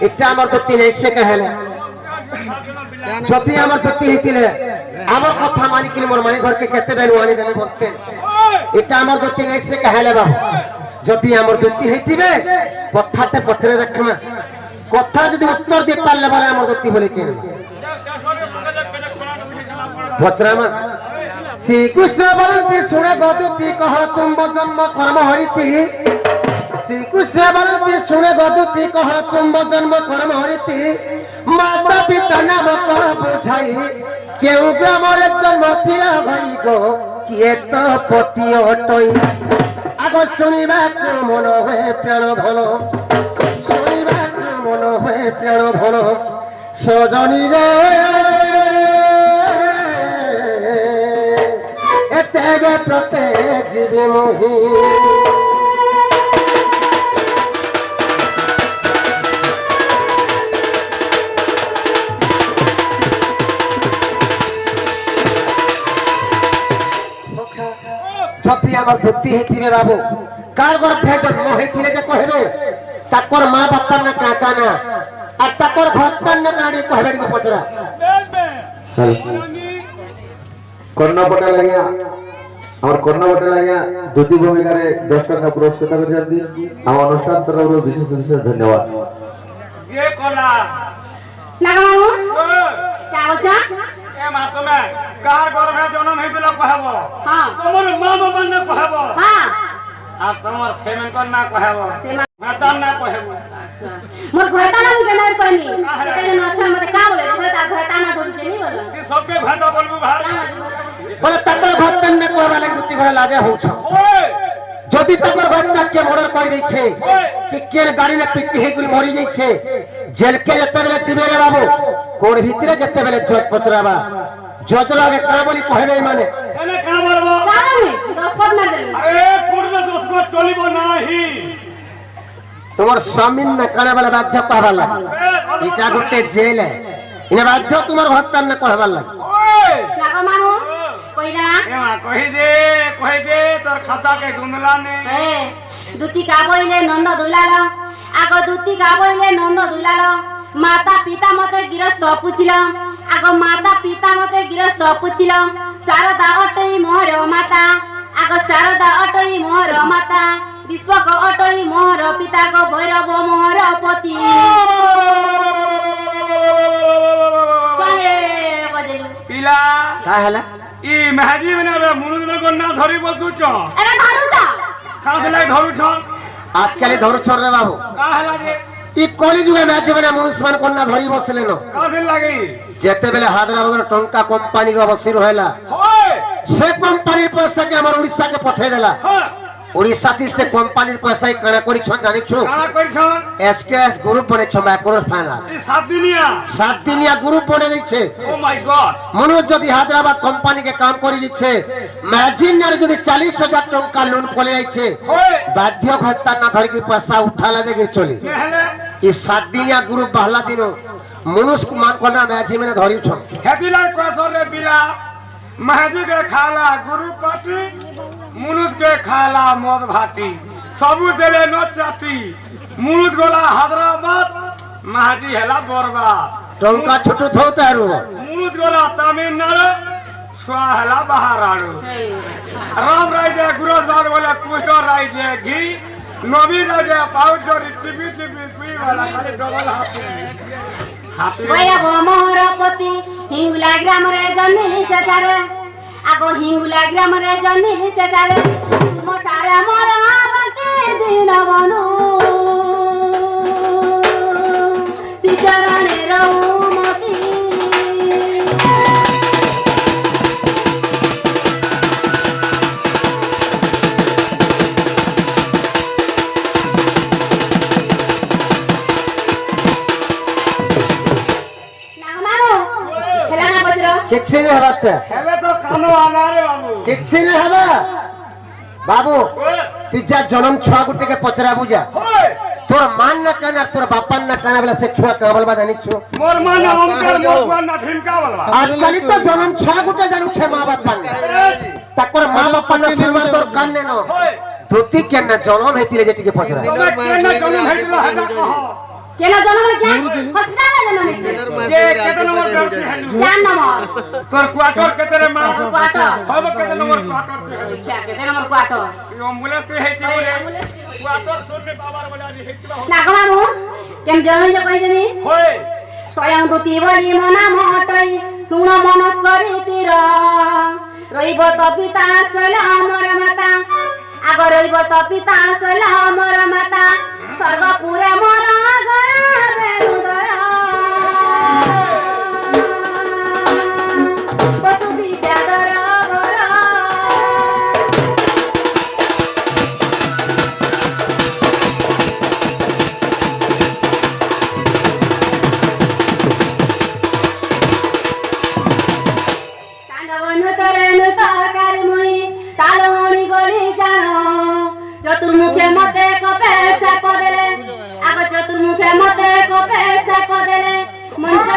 এটা আমার ধরতি নেই সে কহেলে যদি আমার ধরতি হইতিলে আমার কথা মানি কিলে মোর মানি ঘরকে কেতে বেলু আনি দেবে বলতেন এটা আমার ধরতি নেই সে কহেলে বাবু যদি আমার ধরতি হইতিবে কথাতে পথরে দেখমা কথা যদি উত্তর দিয়ে পারলে বলে আমার ধরতি বলেছেন পচরামা শ্রীকৃষ্ণ বলতে শুনে গদুতি কহ তুম্ব জন্ম কর্ম হরিতি শ্রীকৃষ্ণ বলতে শুনে গদুতি কহ তুম্ব জন্ম কর্ম হরিতি মাতা পিতা নাম কহ বুঝাই কেউ গ্রামরে জন্ম ଥିଲା ভাই গো কিয়ে তো পতি অটই আগ শুনিବାକୁ মন ହୁଏ প্রাণ ধন শুনিବାକୁ মন ହୁଏ প্রাণ ধন সজনী রে এতেবে প্রতে জীবী মোহি যদি আমার ধুতি হইতিবে বাবু কার গর্ভে জন্ম হইতিলে যে কহেবে তাকর মা বাপার না কাকা না আর তাকর ভক্তার না কাড়ি কহেবে কি পচরা কর্ণপটা লাগিয়া আমার কর্ণপটা লাগিয়া ধুতি ভূমিকারে 10 টাকা পুরস্কার করেছেন আমার অনুষ্ঠান তরফରୁ বিশেষ বিশেষ ধন্যবাদ ये कोला লাগা মামু क्या बोलछा ए मा तुमे कार गर्भे जन्म हेबिला कहबो हां तोमर मां बाबा ने कहबो हां आ तोमर सेमन कर ना कहबो सेमा माता ना कहबो मोर घरता ना बिगनार करनी तेरे न अच्छा मते का बोले घरता ना धरछे नी बोलो ये सबके भाटा बोलबो भार বলে তাকর ভক্তার না কহবা লাগি ধুতি ঘরে লাজে হউছ ओए যদি তাকর ভক্তা কে মর্ডর করে দিছে কি কে গাড়ি না পিটি হে গুলি মরি যাইছে জেল কে যেতে বেলে চিবে রে বাবু কোন ভিতরে যেতে বেলে জজ পচরাবা জজ লাগে কা বলি কহেবে মানে एने का मारबो काहे में 10 कोट मार देलु अरे पूर्ण दोष को चलिबो नाही তোমার স্বামীর না কানে বেলা বাধ্য কহবা লাগে এটা গোটে জেল ইনে বাধ্য তোমার ভক্তার না কহবার লাগে ओए লাগা মামু কইরা ए मा कहि दे तोर खाता के गुमला ने ए দুতি কা বইলে নন্দ দুলাল আগ দুতি কা বইলে নন্দ দুলাল মাতা পিতা মতে গৃহস্থ পুছিল আগ মাতা পিতা মতে গৃহস্থ পুছিল শারদা অটই মোহর মাতা আগ শারদা অটই মোহর মাতা বিশ্বক অটই মোহর পিতা গো ভৈরব মোহর পতি কয়ে বজেলু पिला কা হেলা ई महाजी बने मुनुद को ना धरी बसुच এরা ধরু যা खास लाई धरुछ আজকাল ধরছ রে বাবু का हला जे ই কলি যুগে ম্যাচ মানে মনুষ্যমান কন্যা ধরি বসলে ন का दिन लागी যেতেবেলে হায়দ্রাবাদের টঙ্কা কোম্পানির অবস্থির হইলা होए সে কোম্পানির পয়সাকে আমার উড়িষ্যাকে পাঠিয়ে দেলা हां উড়িষ্যাতে সে কোম্পানির পয়সাই কানা করিছ জানিছো काना करिछन এসকেএস গ্রুপ বনেছ ম্যাক্রো ফাইনান্স ई 7 दिनिया 7 দিনিয়া গ্রুপ বনে দিচ্ছে ओ माय गॉड মনোজ যদি হায়দ্রাবাদ কোম্পানিকে কাম করে দিচ্ছে ম্যাজিনার যদি 40,000 টাকা লোন পড়ে যাইছে होए বাধ্য খত্তা না ধরিকি পয়সা উঠালা দেখে চলি कहले এই 7 দিনিয়া গ্রুপ বাহলা দিন মনুষ কুমার কন্যা ম্যাজি মানে ধরিছ हैप्पी लाइफ क्वासर रे बिला महाजी के खाला गुरु पाटी मुनुद के खाला मद भाटी सबु देले न चाटी मुनुद गोला हैदराबाद महाजी हेला बरबा টঙ্কা ছোট থৌতারু मुनुद गोला तमिलनाडु छुआ हेला बाहराडु राम राय जे गुरुदार बोले कुछ राय जे घी नबी राय जे पाउडर टीवी पी वाला खाली डबल हाथी ভৈরব মোহর পতি হিঙ্গুলা গ্রামরে জন্মিলি সেটারে আগ হিঙ্গুলা গ্রামরে জন্মিলি সেটারে মোটারে মোর বাকি দিন বনু শ্রীচরণে রৌমতি কিচ্ছি নেই হবাতে हेले तो खानो आना रे बाबू কিচ্ছি নেই হবা বাবু তুই যা জনম ছুয়া গুটিকে পচরা বুঝা होए তোর মান না কেন আর তোর বাপার না কেন বলে সে ছুয়া কে বলবা জানিছো मोर मन ओंकार मोर ना ढिमका वाला আজকালি তো জনম ছুয়া গুটে জানুছে মা বাপার না তাকর মা বাপার না সিলবা তোর কান্নে ন होए ধুতি কেন না জনম হেতিলে যেটিকে পচরা तोमे केना जन्म हेतला हेता कहो কেন জন্ম হয়েছে হসপিটালে জন্ম হয়েছে কেতে নম্বর করতে হেলু 4 নম্বর তোর কোয়ার্টার কেতে রে মা কোয়ার্টার হবে কেতে নম্বর কোয়ার্টার তুই হেলু কেতে নম্বর কোয়ার্টার অ্যাম্বুলেন্স তুই হেইছে বলে কোয়ার্টার তোরে বাবার বলে আনি হেইছিল না গো মামু কেন জন্ম হয়েছে কই দেবি হয় স্বয়ং দুতি বলি মনা মটই শুণ মনস করি তীর রইব তো পিতা চল আমার মাতা আগ রইব তো পিতা চল আমার মাতা স্বর্গপুরে মর বেনুদয় বসু বিদ্যাধর বর চতুর্মুখে মতে কপে সাপ দেলে আগ চতুর্মুখে মতে কপে সাপ দেলে মঞ্চ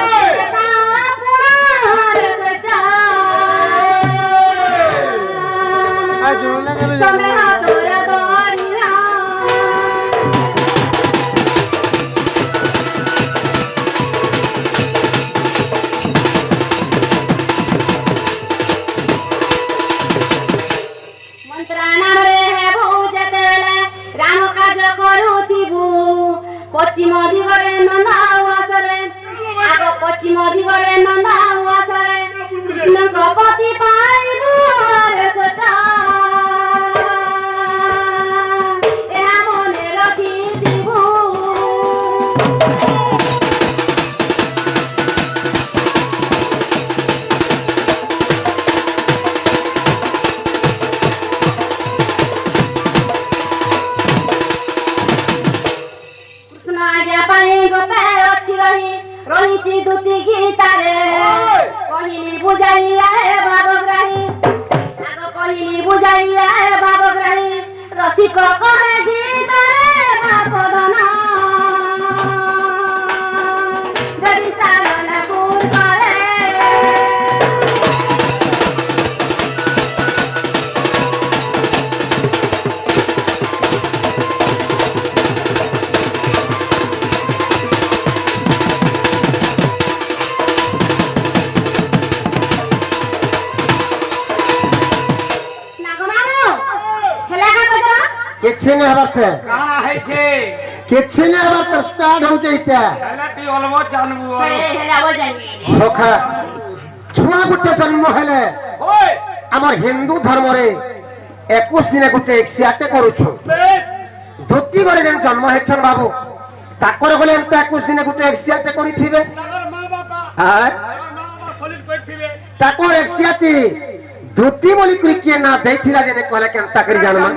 সন্দেহ তোর দরিয়া মন্ত্রাণারে হেবু যেতেলে রাম কাজ করুথিবু পশ্চিম দিগরে নন্দাওয়াসরে আগ পশ্চিম দিগরে নন্দাওয়াসরে কৃষ্ণଙ୍କ পতি পাইবু রে সতা ଏହା মনে ରଖିଥିବୁ কৃষ্ণ আজ্ঞা পাই গোপে ଅଛି ରହି ରହିଛି ଦୁତି ଗୀତାରେ କହିଲି ବୁଝାଇଆ ଭାବଗ୍ରାହୀ ଆଗ କହିଲି ବୁଝାଇଆ ଭାବଗ୍ରାହୀ ରସିକ କହେ ଗୀତାରେ ଭାବଦନ ଯଦି ସାରନା ଭୁଲ କରେ किसी ने हबरते কানা হেইছে किसी ने हबरते स्टार्ट हो जाइता হেলাটি অলমো জানবু হেলা বজাইনি সখা ছুয়া গুটে জন্ম হেলে হয় আমার হিন্দু ধর্মরে 21 দিনে গুটে এক্সিয়াটে করুছো বেশ ধুতি করে যেন জন্ম হেছন বাবু তাকর গলে এত 21 দিনে গুটে এক্সিয়াটে করিথিবে তার মা বাবা আর মা বাবা সলিড কইতিবে তাকর এক্সিয়াটি ধুতি বলি করি কে না দেইছিলা জেনে কলে কেনতা করি জানো না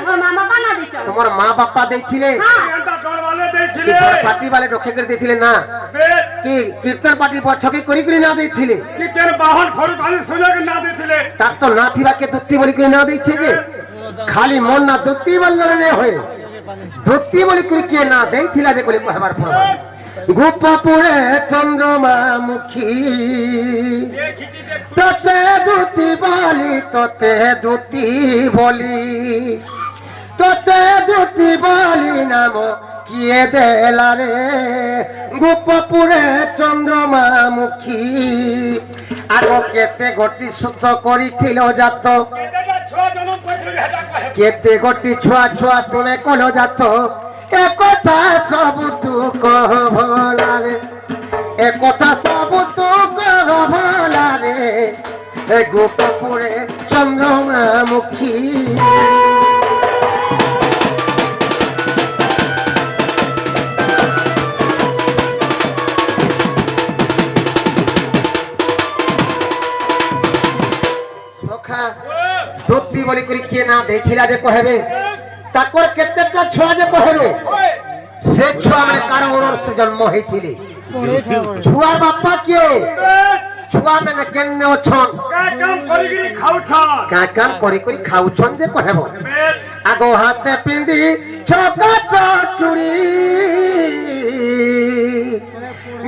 মোর মামা বানা দিছ তোমার মা বাপা দেইছিলে এন্টা দরবালে কি দেইছিলে পার্টি वाले রক্ষে করে দিছিলে না বেশ কি কীর্তন পার্টি বছকে করি না দিছিলে কি কেন বাহন খড় খালি সুযোগ না দিছিলে তার তো না থিবা কে দুত্তি বলি করে না দিচ্ছে যে খালি মন না দুত্তি বললে নে হয় দুত্তি বলি করে কে না দেইছিলা যে বলি কহবার পর গোপপুরে চন্দ্রমা মুখী দেখিতি দেখ তোতে দুতি বলি তোতে দুতি বলি তোতে দুতি বলি নাম কিয়ে দেলা রে গোপপুরে চন্দ্রমা মুখী আগ কেতে গটি সুত করিছিল জাত এটা ছোট জনম কইছিল হেটা কহে কেতে গটি ছুয়া ছুয়া তুমি কল জাত একথা সব তু কহ ভলা রে একথা সব তু কহ ভলা রে এ গোপপুরে চন্দ্রমা মুখী সখা ধুতি বলি করি কে না দেখিলা যে কহেবে তাকর কেতেটা ছুয়া যে কহেবে হয় সে ছুয়া মানে কারো ওরস জন্ম হইতিলে ছুয়া বাপা কে বেশ ছুয়া মানে কেনে অছন কাম করিগিরি খাউছ কাম করি করি খাউছন যে কহেব বেশ আগ হাতে পিন্ধি ছকা চুড়ি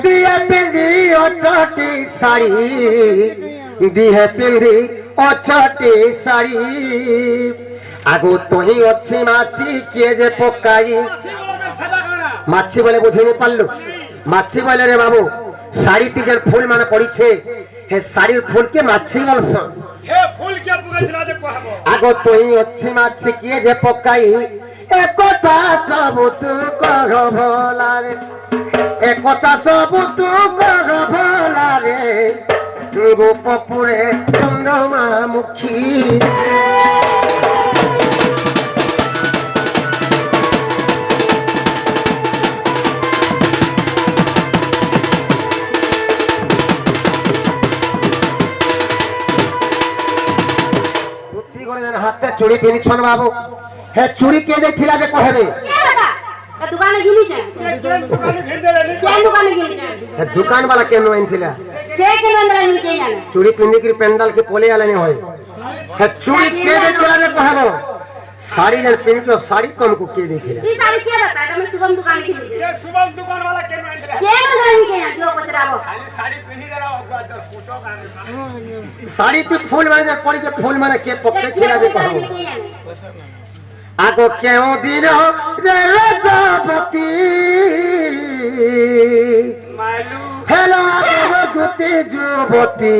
দিয়ে পিন্ধি অচটি শাড়ি দিয়ে পিন্ধি অচটি শাড়ি আগু তুই অছি মাছি কে যে পকাই সেটা কানা মাছি বলে বুঝিনি পারলো মাছি বলে রে বাবু শাড়িতে যে ফুল মানে পড়িছে হে শাড়ির ফুলকে মাছি বলছ হে ফুল কে পুগাইছিলা যে কহব আগো তুই হচ্ছি মাছি কে যে পকাই একথা সব তু কর ভোলারে একথা সব তু কর ভোলারে গোপপুরে চন্দ্রমা মুখী হাতে চুড়ি পিনিছন বাবু হে চুড়ি কে দেখছিলা যে কহেবে কে দাদা এ দোকানে গিলিছে দোকানে ভিড় দেলে কে দোকানে গিলিছে হে দোকান वाला কেন আনছিলা সে কে নন্দলা আমি কে জানে চুড়ি পিন্ধি কি পেন্ডাল के पोले आले नहीं होय হে চুড়ি কে দেখছিলা যে কহেব শাড়ি যে পিনিছো শাড়ি तुमको के देखिला ই সারি কে দাদা তুমি শুভম দোকানে গিলিছে যে শুভম দোকান वाला কেন আনছিলা কে নন্দলা আমি কে জানে जो পচরাবো খালি শাড়ি পিনি দেলা অগাদর ফটো কানে শাড়ি তে ফুল মানে যে পড়ি যে ফুল মানে কে পকে ছিলা যে কহেব কে জানে আগো কেউ দিন রে রাজাপতি মালু হেলো আগো দুতে যুবতী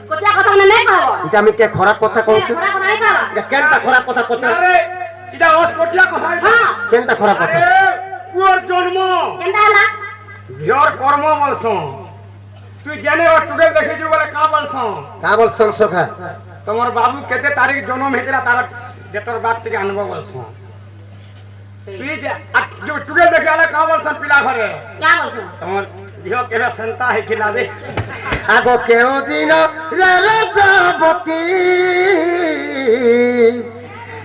কোচা কথা না নাই কহবো এটা আমি কে খারাপ কথা কইছি খরা কথা নাই কহবো এটা কেনটা খারাপ কথা কইছ আরে ইটা অস্কটিয়া কথা হ্যাঁ কেনটা খারাপ কথা আরে পুয়ার জন্ম কেনটা হলা ঝিয়র কর্ম বলছ তুই জানে ও টুডে দেখিছু বলে কা বলছ কা বল সংসখা তোমার বাবু কেতে তারিখ জন্ম হেতিলা তার যেতর বাপ থেকে আনব বলছ তুই যে টুডে দেখি আলে কা বলছ পিলা ঘরে কে বলছো তোমার ঝিয় কেবে সেন্তা হেতিলা দে আগো কেউ দিন রে রাজাপতি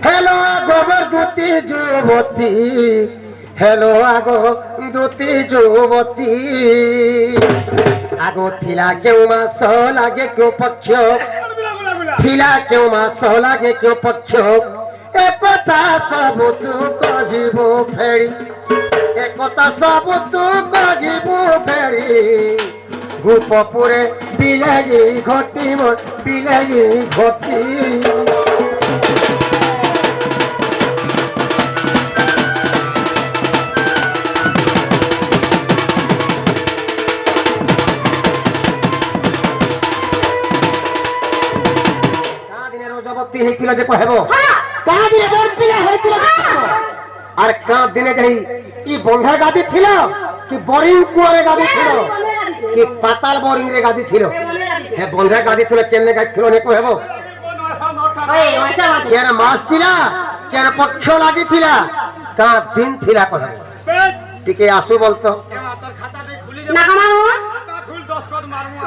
হেলো গোবর দুতি যুবতী হেলো আগো দুতি যুবতী আগো থিলা কেউ মাস লাগে কেউ পক্ষ থিলা কেউ মাস লাগে কেউ পক্ষ একথা সব তু কহিব ফেরি একথা সব তু কহিব ফেরি গোপপুরে বিলাগি ঘটি মোর বিলাগি ঘটি জগতী হইছিল যে কহেব কা দিনে বর পিলা হইছিল যে কহেব আর কা দিনে যাই ই বন্ধা গাদি ছিল কি বোরিং কুয়ারে গাদি ছিল কি পাতাল বোরিং রে গাদি ছিল হে বন্ধা গাদি ছিল কেমনে গাদি ছিল নে কহেব ওই মাসা মাসা কেন মাস ଥିଲା কেন পক্ষ লাগিଥିଲା কা দিন ଥିଲା কহেব বেশ টিকে আসু বলতো তোর খাতাটা খুলি না কামানো খাতা খুল 10 কত মারমু